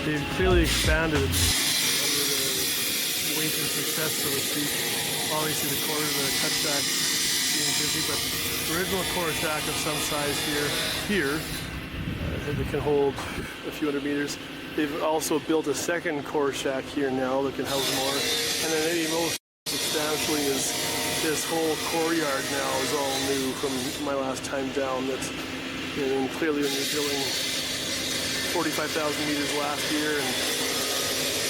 They've clearly expanded under the weight and success, so to speak. Obviously the cut shack being busy, but the original core shack of some size here that can hold a few hundred meters. They've also built a second core shack here now that can house more. And then maybe most substantially is this whole core yard now is all new from my last time down. That's, I mean, clearly when you're drilling 45,000 meters last year and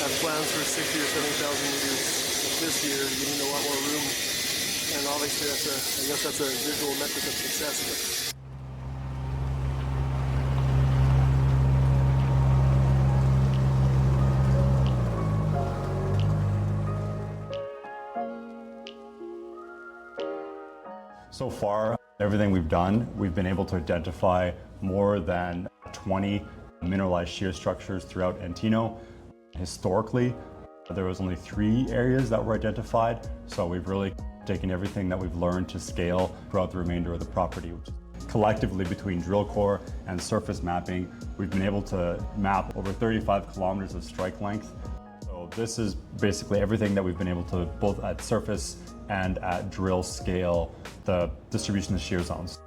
have plans for 60,000 or 70,000 meters this year, you need a lot more room. And obviously I guess that's a visual metric of success. So far, everything we've done, we've been able to identify more than 20 mineralized shear structures throughout Antino. Historically, there was only 3 areas that were identified, so we've really taken everything that we've learned to scale throughout the remainder of the property. Collectively, between drill core and surface mapping, we've been able to map over 35 kilometers of strike length. So this is basically everything that we've been able to, both at surface and at drill scale, the distribution of shear zones.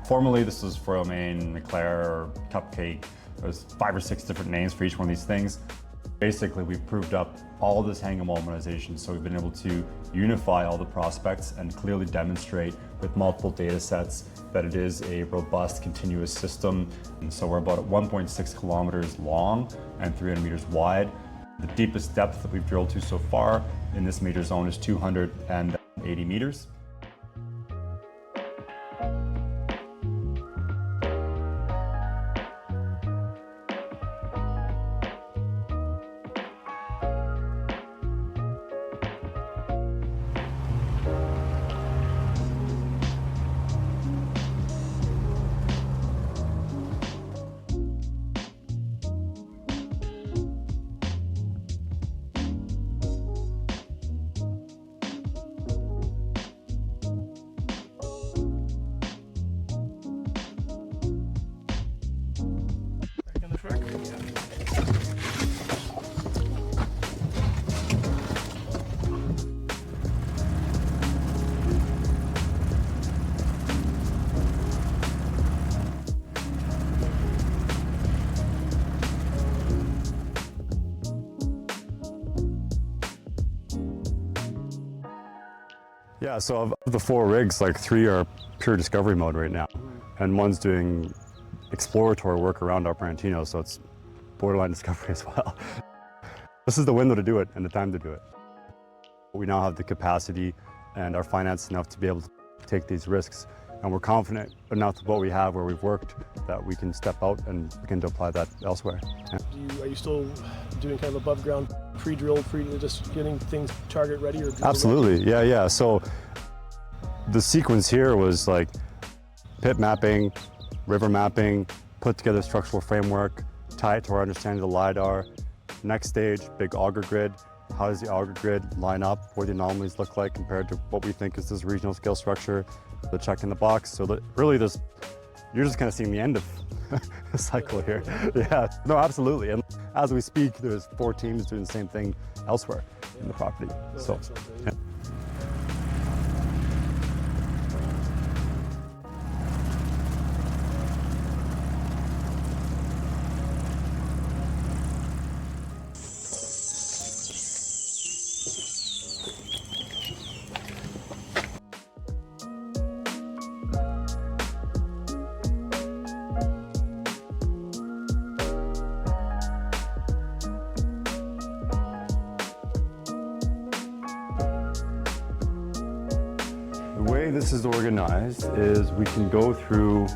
Formerly, this was Foil Main, Eclair, Cupcake. There's 5 or 6 different names for each one of these things. Basically, we've proved up all this hanging wall mineralization, so we've been able to unify all the prospects and clearly demonstrate with multiple data sets that it is a robust, continuous system. And so we're about 1.6 kilometers long and 300 meters wide. The deepest depth that we've drilled to so far in this major zone is 280 meters. Yeah, so of the 4 rigs, like 3 are pure discovery mode right now, and one's doing exploratory work around Upper Antino, so it's borderline discovery as well. This is the window to do it and the time to do it. We now have the capacity and are financed enough to be able to take these risks, and we're confident enough with what we have, where we've worked, that we can step out and begin to apply that elsewhere. Yeah. Are you still doing kind of above ground pre-drill, just getting things target ready? Or absolutely, ready? Yeah. So the sequence here was like pit mapping, river mapping, put together a structural framework, tie it to our understanding of the LiDAR. Next stage, big auger grid. How does the auger grid line up? What do the anomalies look like compared to what we think is this regional scale structure? The check in the box. So that really you're just kind of seeing the end of the cycle here. Yeah, no, absolutely. And as we speak, there's 4 teams doing the same thing elsewhere in the property. So. Yeah. The way this is organized is we can go through,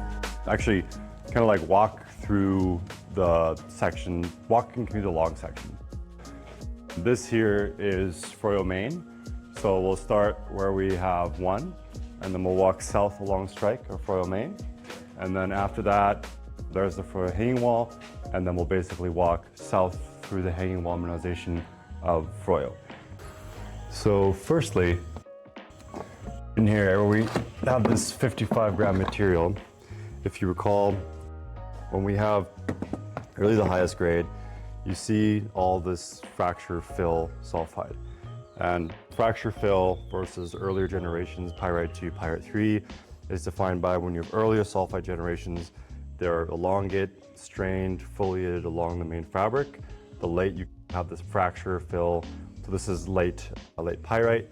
actually kind of like walk through the section, walking through the log section. This here is Foil Main. So we'll start where we have 1, and then we'll walk south along strike or Froyo main. And then after that, there's the Froyo hanging wall, and then we'll basically walk south through the hanging wall mineralization of Froyo. So firstly, in here we have this 55-gram material. If you recall, when we have really the highest grade, you see all this fracture fill sulfide. And fracture fill versus earlier generations, pyrite 2, pyrite 3, is defined by when you have earlier sulfide generations, they're elongate, strained, foliated along the main fabric. The late, you have this fracture fill, so this is late pyrite.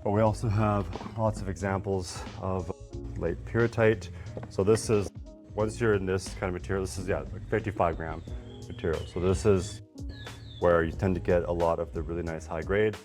But we also have lots of examples of late pyrrhotite. So this is, once you're in this kind of material, this is, like 55-gram material. So this is where you tend to get a lot of the really nice high grade.